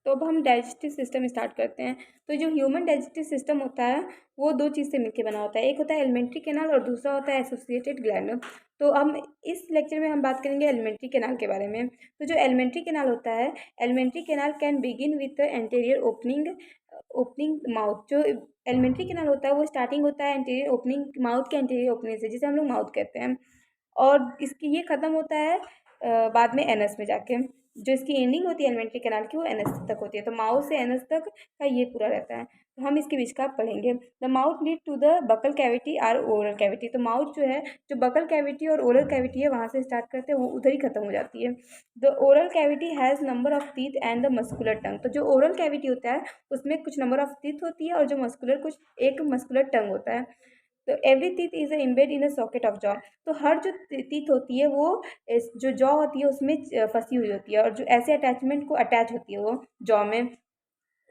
तो अब हम डाइजेस्टिव सिस्टम स्टार्ट करते हैं। तो जो ह्यूमन डाइजेस्टिव सिस्टम होता है वो दो चीज़ से मिलकर बना होता है, एक होता है एलिमेंट्री कैनाल और दूसरा होता है एसोसिएटेड ग्लैंड। तो हम इस लेक्चर में हम बात करेंगे एलिमेंट्री कैनाल के बारे में। तो जो एलिमेंट्री कैनाल होता है, alimentary canal can begin with anterior opening opening mouth. जो एलिमेंट्री कैनाल होता है वो स्टार्टिंग होता है एंटीरियर ओपनिंग, माउथ के एंटीरियर ओपनिंग से, जिसे हम लोग माउथ कहते हैं। और इसकी ये ख़त्म होता है बाद में एनस में जाके। जो इसकी एंडिंग होती है एलिमेंट्री कैनाल की वो एनस तक होती है। तो माउथ से एनस तक का ये पूरा रहता है। तो हम इसके बीच का पढ़ेंगे। The mouth lead to the buccal cavity or oral cavity. तो माउथ जो है, जो बकल कैविटी और ओरल कैविटी है वहाँ से स्टार्ट करते हैं, वो उधर ही खत्म हो जाती है। The oral cavity has number of teeth and the muscular tongue. तो जो ओरल कैविटी होता है उसमें कुछ नंबर ऑफ टीथ होती है और जो मस्कुलर कुछ एक मस्कुलर टंग होता है। तो every teeth is embed in a socket of jaw. तो हर जो टीथ होती है वो जो जॉ होती है उसमें फंसी हुई होती है, और जो ऐसे अटैचमेंट को अटैच होती है वो जॉ में,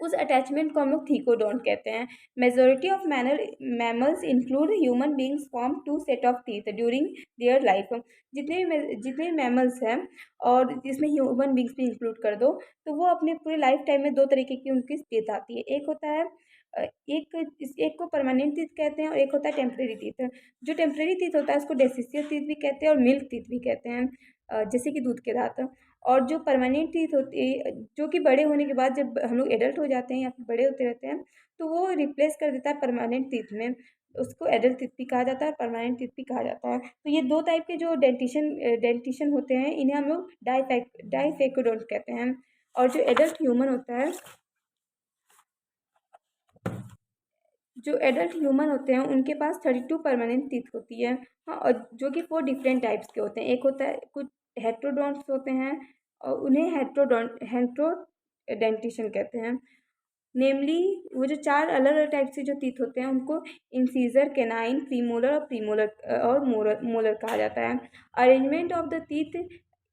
उस अटैचमेंट को हम लोग थीकोडोंट कहते हैं। Majority of mammals include human beings form two set of teeth during their life. जितने मैमल्स हैं और जिसमें ह्यूमन बींग्स भी इंक्लूड कर दो, तो वो अपने पूरे लाइफ टाइम में दो तरीके की उनकी टीथ आती है। एक होता है एक को परमानेंट टीथ कहते हैं और एक होता है टेम्परेरी टीथ। जो टेम्परेरी टीथ होता है उसको डेसिशियल टीथ भी कहते हैं और मिल्क टीथ भी कहते हैं, जैसे कि दूध के दांत। और जो परमानेंट टीथ होती है, जो कि बड़े होने के बाद जब हम लोग एडल्ट हो जाते हैं या फिर बड़े होते रहते हैं, तो वो रिप्लेस कर देता है परमानेंट टीथ में। उसको एडल्ट टीथ भी कहा जाता है, परमानेंट टीथ भी कहा जाता है। तो ये दो टाइप के जो डेंटिशन होते हैं इन्हें हम लोग डाइफेकोडोंट कहते हैं। और जो एडल्ट ह्यूमन होता है, जो एडल्ट ह्यूमन होते हैं उनके पास 32 परमानेंट टीथ होती है। हाँ, और जो कि 4 डिफरेंट टाइप्स के होते हैं। एक होता है, कुछ हेट्रोडोंट्स होते हैं और उन्हें हेट्रोडेंटिशन कहते हैं। नेमली वो जो 4 अलग अलग टाइप से जो टीथ होते हैं उनको इंसीजर, केनाइन, प्रीमोलर और मोलर कहा जाता है। Arrangement of the teeth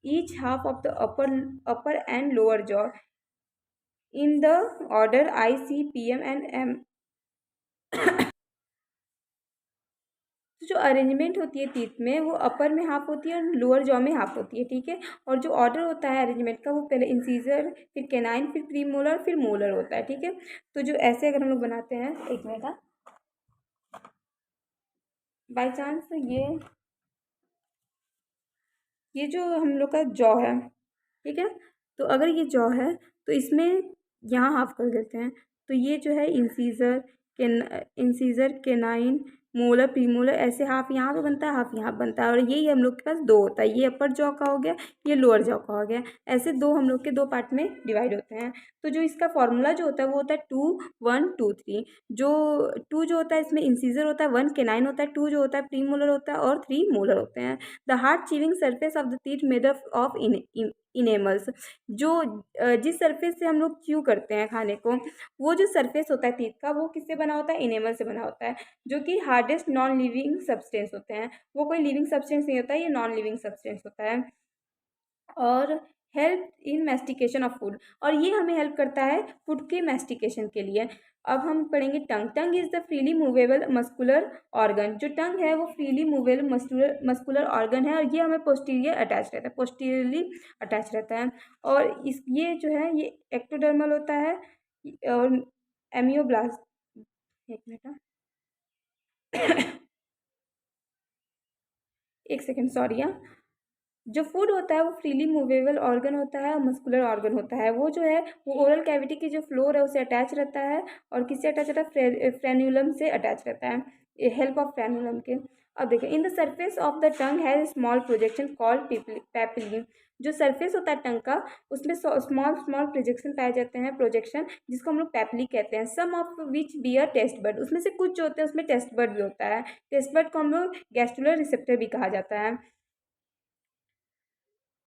each half of the upper and lower jaw in the order ICPM and M। तो जो अरेंजमेंट होती है टीथ में वो अपर में हाफ होती है और लोअर जॉ में हाफ होती है, ठीक है। और जो ऑर्डर होता है अरेंजमेंट का वो पहले इंसीजर, फिर केनाइन, फिर प्रीमोलर, फिर मोलर होता है, ठीक है। तो जो ऐसे अगर हम लोग बनाते हैं, एक मिनट का, बाई चांस ये जो हम लोग का जॉ है, ठीक है। तो अगर ये जॉ है तो इसमें यहाँ हाफ कर देते हैं। तो ये जो है इंसीजर, केनाइन, मोलर, प्रीमोलर, ऐसे हाफ यहाँ पे बनता है, हाफ यहाँ पे बनता है। और यही हम लोग के पास दो होता है, ये अपर जॉ का हो गया, ये लोअर जॉ का हो गया। ऐसे दो हम लोग के दो पार्ट में डिवाइड होते हैं। तो जो इसका फॉर्मूला जो होता है वो होता है 2 1 2 3। जो 2 जो होता है इसमें इंसीजर होता है, 1 केनाइन होता है, 2 जो होता है प्रीमोलर होता है और 3 मोलर होते हैं। The hard chewing surface of the teeth made of enamels. जो जिस सरफेस से हम लोग च्यू करते हैं खाने को, वो जो सरफेस होता है टीथ का वो किससे बना होता है? इनेमल से बना होता है, जो कि हार्डेस्ट नॉन लिविंग सब्सटेंस होते हैं। वो कोई लिविंग सब्सटेंस नहीं होता है, ये नॉन लिविंग सब्सटेंस होता है। और help in mastication of food, और ये हमें हेल्प करता है फूड के मैस्टिकेशन के लिए। अब हम पढ़ेंगे tongue. Tongue is the freely movable muscular organ. जो टंग है वो फ्रीली मूवेबल मस्कुलर ऑर्गन है और ये हमें पोस्टीरियर अटैच रहता है, पोस्टीरियरली अटैच रहता है। और इस ये जो है ये एक्टोडर्मल होता है और एमियोब्लास्ट, एक मिनट एक सेकेंड, सॉरी। जो फूड होता है वो फ्रीली मूवेबल ऑर्गन होता है और मस्कुलर ऑर्गन होता है। वो जो है वो ओरल कैविटी की जो फ्लोर है उसे अटैच रहता है, और किससे अटैच रहता है? फ्रेन्यूलम से अटैच रहता है, हेल्प ऑफ फ्रेन्यूलम के। अब देखिए, in the surface of the tongue has small projection called papillae. जो सरफेस होता है टंग का उसमें स्मॉल स्मॉल प्रोजेक्शन पाए जाते हैं, प्रोजेक्शन, जिसको हम लोग पैपिली कहते हैं। Some of which bear taste bud. उसमें से कुछ जो होते हैं उसमें टेस्ट बड भी होता है। टेस्ट बड को हम लोग गैस्ट्रुलर रिसेप्टर भी कहा जाता है।